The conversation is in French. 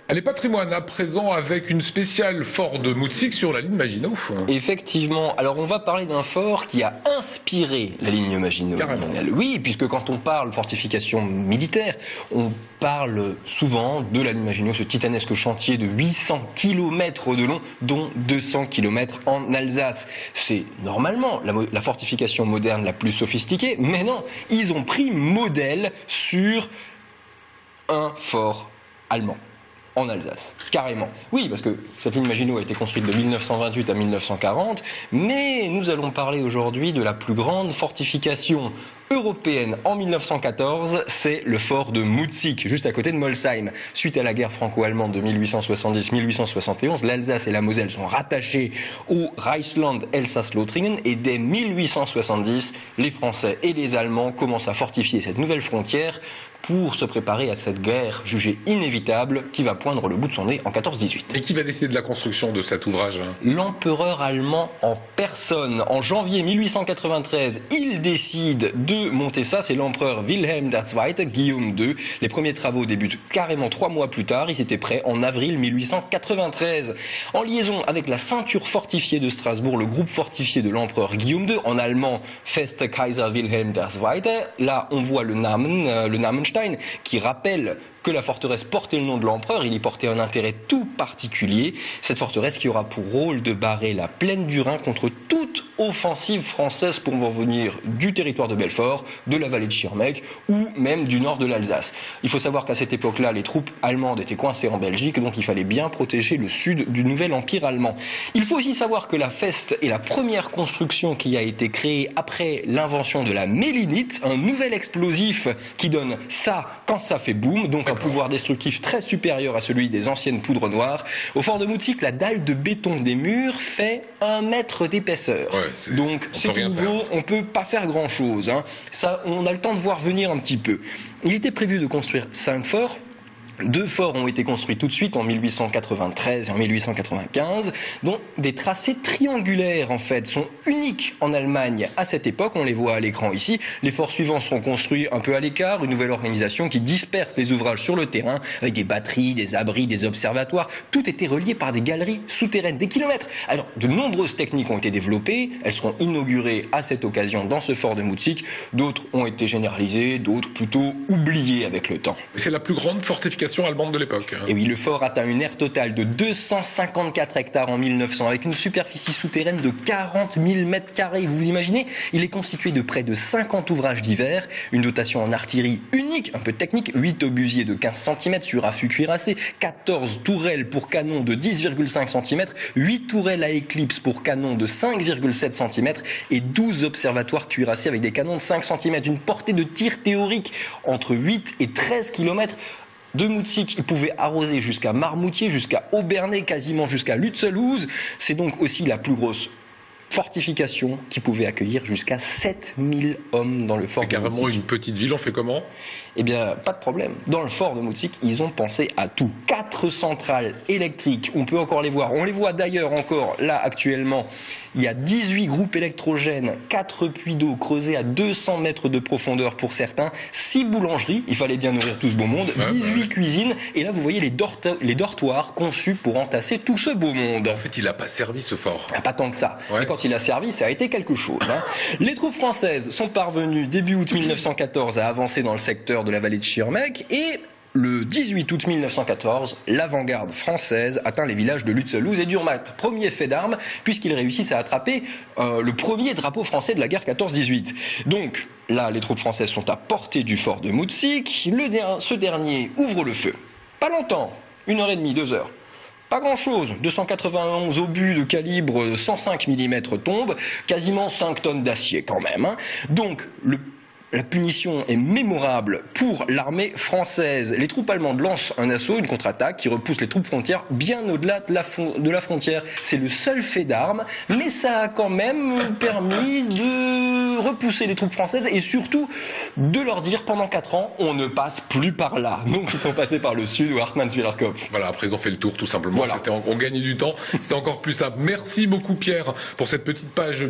Les patrimoines à présent avec une spéciale fort de Mutzig sur la ligne Maginot. Effectivement, alors on va parler d'un fort qui a inspiré la ligne Maginot. Carrément. Oui, puisque quand on parle fortification militaire, on parle souvent de la ligne Maginot, ce titanesque chantier de 800 km de long, dont 200 km en Alsace. C'est normalement la fortification moderne la plus sophistiquée, mais non, ils ont pris modèle sur un fort allemand. En Alsace, carrément. Oui, parce que cette ligne Maginot a été construite de 1928 à 1940, mais nous allons parler aujourd'hui de la plus grande fortification européenne en 1914, c'est le fort de Mutzig, juste à côté de Molsheim. Suite à la guerre franco-allemande de 1870-1871, l'Alsace et la Moselle sont rattachées au Reichsland Elsass-Lothringen et dès 1870, les Français et les Allemands commencent à fortifier cette nouvelle frontière pour se préparer à cette guerre jugée inévitable qui va poindre le bout de son nez en 14-18. Et qui va décider de la construction de cet ouvrage? L'empereur allemand en personne. En janvier 1893, il décide de monter ça. C'est l'empereur Wilhelm II, Guillaume II. Les premiers travaux débutent carrément 3 mois plus tard. Ils étaient prêts en avril 1893. En liaison avec la ceinture fortifiée de Strasbourg, le groupe fortifié de l'empereur Guillaume II, en allemand Feste Kaiser Wilhelm II. Là, on voit le Namenstein, qui rappelle que la forteresse portait le nom de l'empereur, il y portait un intérêt tout particulier. Cette forteresse qui aura pour rôle de barrer la plaine du Rhin contre toute offensive française pour venir du territoire de Belfort, de la vallée de Schirmeck ou même du nord de l'Alsace. Il faut savoir qu'à cette époque-là, les troupes allemandes étaient coincées en Belgique, donc il fallait bien protéger le sud du nouvel empire allemand. Il faut aussi savoir que la Feste est la première construction qui a été créée après l'invention de la mélinite, un nouvel explosif qui donne ça quand ça fait boum, donc un pouvoir destructif très supérieur à celui des anciennes poudres noires. Au fort de Mutzig, la dalle de béton des murs fait 1 mètre d'épaisseur. Ouais, donc c'est nouveau, on peut pas faire grand chose. Ça, on a le temps de voir venir un petit peu. Il était prévu de construire 5 forts. 2 forts ont été construits tout de suite en 1893 et en 1895, dont des tracés triangulaires en fait sont uniques en Allemagne à cette époque. On les voit à l'écran ici. Les forts suivants seront construits un peu à l'écart, une nouvelle organisation qui disperse les ouvrages sur le terrain avec des batteries, des abris, des observatoires. Tout était relié par des galeries souterraines, des kilomètres. Alors de nombreuses techniques ont été développées, elles seront inaugurées à cette occasion dans ce fort de Mutzig. D'autres ont été généralisées, d'autres plutôt oubliées avec le temps. C'est la plus grande fortification allemande de l'époque. Et oui, le fort atteint une aire totale de 254 hectares en 1900, avec une superficie souterraine de 40 000 mètres carrés. Vous vous imaginez? Il est constitué de près de 50 ouvrages divers, une dotation en artillerie unique, un peu technique, 8 obusiers de 15 cm sur affût cuirassé, 14 tourelles pour canon de 10,5 cm, 8 tourelles à éclipse pour canon de 5,7 cm et 12 observatoires cuirassés avec des canons de 5 cm, une portée de tir théorique entre 8 et 13 km. De Mutzig, il pouvait arroser jusqu'à Marmoutier, jusqu'à Obernai, quasiment jusqu'à Lutzelhouse. C'est donc aussi la plus grosse fortification qui pouvait accueillir jusqu'à 7000 hommes dans le fort de Mutzig. Carrément une petite ville, on fait comment? Eh bien, pas de problème. Dans le fort de Mutzig, ils ont pensé à tout. 4 centrales électriques, on peut encore les voir. On les voit d'ailleurs encore là actuellement. Il y a 18 groupes électrogènes, 4 puits d'eau creusés à 200 mètres de profondeur pour certains, 6 boulangeries, il fallait bien nourrir tout ce beau monde, 18 cuisines, et là vous voyez les dortoirs conçus pour entasser tout ce beau monde. En fait, il n'a pas servi ce fort. Ah, pas tant que ça. Ouais. Et quand il a servi, ça a été quelque chose. Les troupes françaises sont parvenues début août 1914 à avancer dans le secteur de la vallée de Schirmeck et le 18 août 1914, l'avant-garde française atteint les villages de Lutzelhouse et d'Urmatt. Premier fait d'armes, puisqu'ils réussissent à attraper le premier drapeau français de la guerre 14-18. Donc là, les troupes françaises sont à portée du fort de Mutzig. Ce dernier ouvre le feu. Pas longtemps, 1h30, 2 heures. Pas grand-chose, 291 obus de calibre 105 mm tombent, quasiment 5 tonnes d'acier quand même. Donc la punition est mémorable pour l'armée française. Les troupes allemandes lancent un assaut, une contre-attaque qui repousse les troupes frontières bien au-delà de la frontière. C'est le seul fait d'armes, mais ça a quand même permis de repousser les troupes françaises et surtout de leur dire pendant 4 ans, on ne passe plus par là. Donc ils sont passés par le sud ou Hartmannswillerkopf. Voilà, après ils ont fait le tour tout simplement. Voilà. On gagnait du temps, c'était encore plus simple. Merci beaucoup Pierre pour cette petite page.